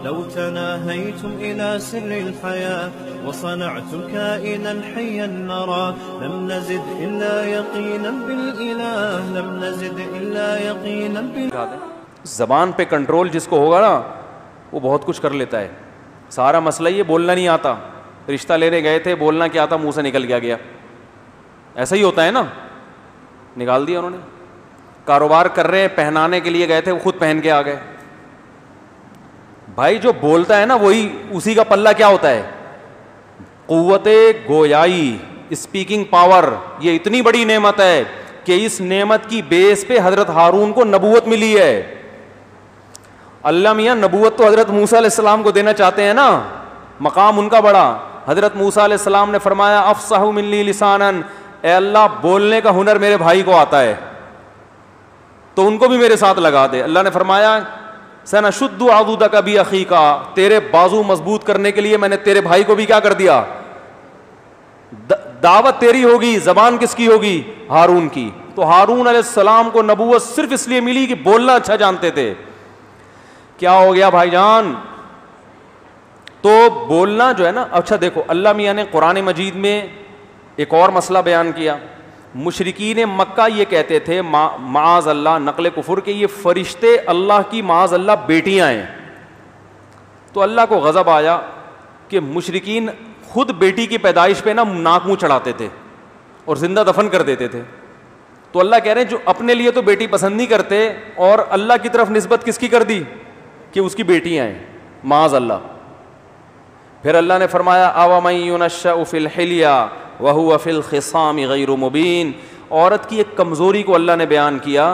لو تناهيتم إلى سر الحياة وصنعتم كائنا حيا نرى لم نزد إلا يقينا بالإله لم نزد إلا يقينا زبان پہ کنٹرول جس کو ہوگا نا وہ بہت کچھ کر لیتا ہے. سارا مسئلہ یہ بولنا نہیں آتا. رشتہ لینے گئے تھے, بولنا کیا تھا, منہ سے نکل گیا. ایسا ہی ہوتا ہے نا, نکال دیا انہوں نے. کاروبار کر رہے ہیں, پہنانے کے لیے گئے تھے, وہ خود پہن کے آ گئے. بھائی جو بولتا ہے نا وہی, اسی کا پلہ کیا ہوتا ہے, قوت گویائی, اسپیکنگ پاور. یہ اتنی بڑی نعمت ہے کہ اس نعمت کی بیس پہ حضرت ہارون کو نبوت ملی ہے. اللہ میاں نبوت تو حضرت موسیٰ علیہ السلام کو دینا چاہتے ہیں نا, مقام ان کا بڑا. حضرت موسیٰ علیہ السلام نے فرمایا افصح منی لسانا, اے اللہ بولنے کا ہنر میرے بھائی کو آتا ہے تو ان کو بھی میرے ساتھ لگا دے. اللہ نے فرمایا سنشد عضدک باخیک, تیرے بازو مضبوط کرنے کے لیے میں نے تیرے بھائی کو بھی کیا کر دیا, دعوت تیری ہوگی. زبان کس کی ہوگی, ہارون کی. تو ہارون علیہ السلام کو نبوت صرف اس لیے ملی کہ بولنا اچھا جانتے تھے. کیا ہو گیا بھائی جان, تو بولنا جو ہے نا. اچھا دیکھو, اللہ میاں نے قرآن مجید میں ایک اور مسئلہ بیان کیا. مشرکین مکہ یہ کہتے تھے معاذ اللہ, نقل کفر, کہ یہ فرشتے اللہ کی معاذ اللہ بیٹیاں ہیں. تو اللہ کو غضب آیا کہ مشرکین خود بیٹی کی پیدائش پہ نا ناک منہ چڑھاتے تھے اور زندہ دفن کر دیتے تھے. تو اللہ کہہ رہے ہیں جو اپنے لیے تو بیٹی پسند نہیں کرتے اور اللہ کی طرف نسبت کس کی کر دی کہ اس کی بیٹیاں ہیں, معاذ اللہ. پھر اللہ نے فرمایا اومن ينشأ فی الحلیہ وہو فی الخصام غیر مبین. عورت کی ایک کمزوری کو اللہ نے بیان کیا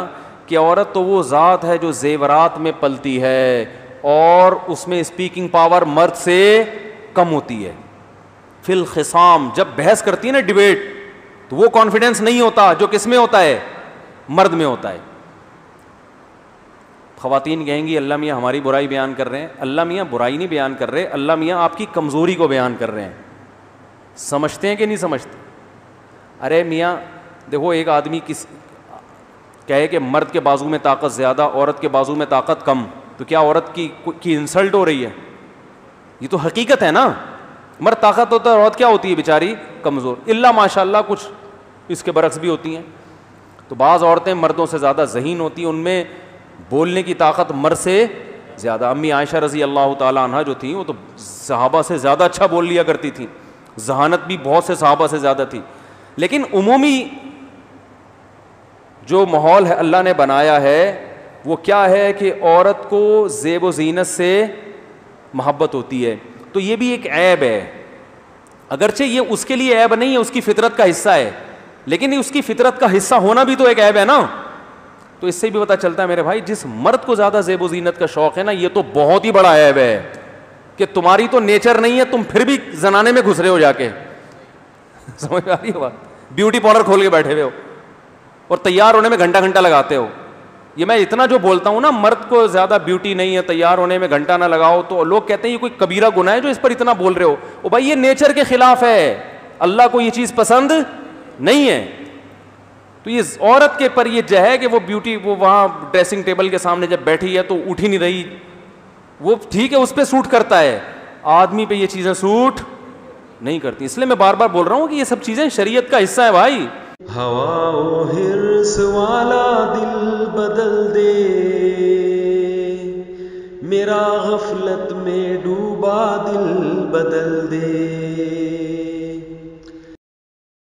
کہ عورت تو وہ ذات ہے جو زیورات میں پلتی ہے اور اس میں اسپیکنگ پاور مرد سے کم ہوتی ہے. فی الخصام, جب بحث کرتی ہے نا, ڈیبیٹ, تو وہ کانفیڈنس نہیں ہوتا جو کس میں ہوتا ہے, مرد میں ہوتا ہے. خواتین کہیں گی اللہ میاں ہماری برائی بیان کر رہے ہیں. اللہ میاں برائی نہیں بیان کر رہے, اللہ میاں آپ کی کمزوری کو بیان کر رہے ہیں. سمجھتے ہیں کہ نہیں سمجھتے؟ ارے میاں دیکھو, ایک آدمی کہے کہ مرد کے بازو میں طاقت زیادہ, عورت کے بازو میں طاقت کم, تو کیا عورت کی انسلٹ ہو رہی ہے؟ یہ تو حقیقت ہے نا. مرد طاقت ہوتا ہے, عورت کیا ہوتی ہے بیچاری, کمزور. اللہ ماشاء اللہ کچھ اس کے برعکس بھی ہوتی ہیں. تو بعض عورتیں مردوں سے زیادہ ذہین ہوتی ہیں, ان میں بولنے کی طاقت مرد سے زیادہ. امی عائشہ رضی اللہ تعالیٰ عنہ جو تھیں وہ تو صحابہ سے زیادہ اچھا بول لیا کرتی تھیں, ذہانت بھی بہت سے صحابہ سے زیادہ تھی. لیکن عمومی جو ماحول ہے اللہ نے بنایا ہے وہ کیا ہے کہ عورت کو زیب و زینت سے محبت ہوتی ہے. تو یہ بھی ایک عیب ہے, اگرچہ یہ اس کے لیے عیب نہیں ہے, اس کی فطرت کا حصہ ہے, لیکن اس کی فطرت کا حصہ ہونا بھی تو ایک عیب ہے نا. تو اس سے بھی پتہ چلتا ہے میرے بھائی, جس مرد کو زیادہ زیب و زینت کا شوق ہے نا, یہ تو بہت ہی بڑا عیب ہے کہ تمہاری تو نیچر نہیں ہے, تم پھر بھی زنانے میں گھس رہے ہو جا کے. سمجھ آ رہی ہے بات؟ بیوٹی پارلر کھول کے بیٹھے ہوئے ہو اور تیار ہونے میں گھنٹہ گھنٹہ لگاتے ہو. یہ میں اتنا جو بولتا ہوں نا, مرد کو زیادہ بیوٹی نہیں ہے, تیار ہونے میں گھنٹہ نہ لگاؤ, تو لوگ کہتے ہیں یہ کوئی کبیرہ گناہ ہے جو اس پر اتنا بول رہے ہو. او بھائی یہ نیچر کے خلاف ہے, اللہ کو یہ چیز پسند نہیں ہے. تو یہ عورت کے پر یہ جو ہے کہ وہ بیوٹی, وہ وہاں ڈریسنگ ٹیبل کے سامنے جب بیٹھی ہے تو اٹھ ہی نہیں رہی, وہ ٹھیک ہے اس پہ سوٹ کرتا ہے, آدمی پہ یہ چیزیں سوٹ نہیں کرتی. اس لیے میں بار بار بول رہا ہوں کہ یہ سب چیزیں شریعت کا حصہ ہے بھائی. ہوا و حرص والا دل بدل دے, میرا غفلت میں ڈوبا دل بدل دے.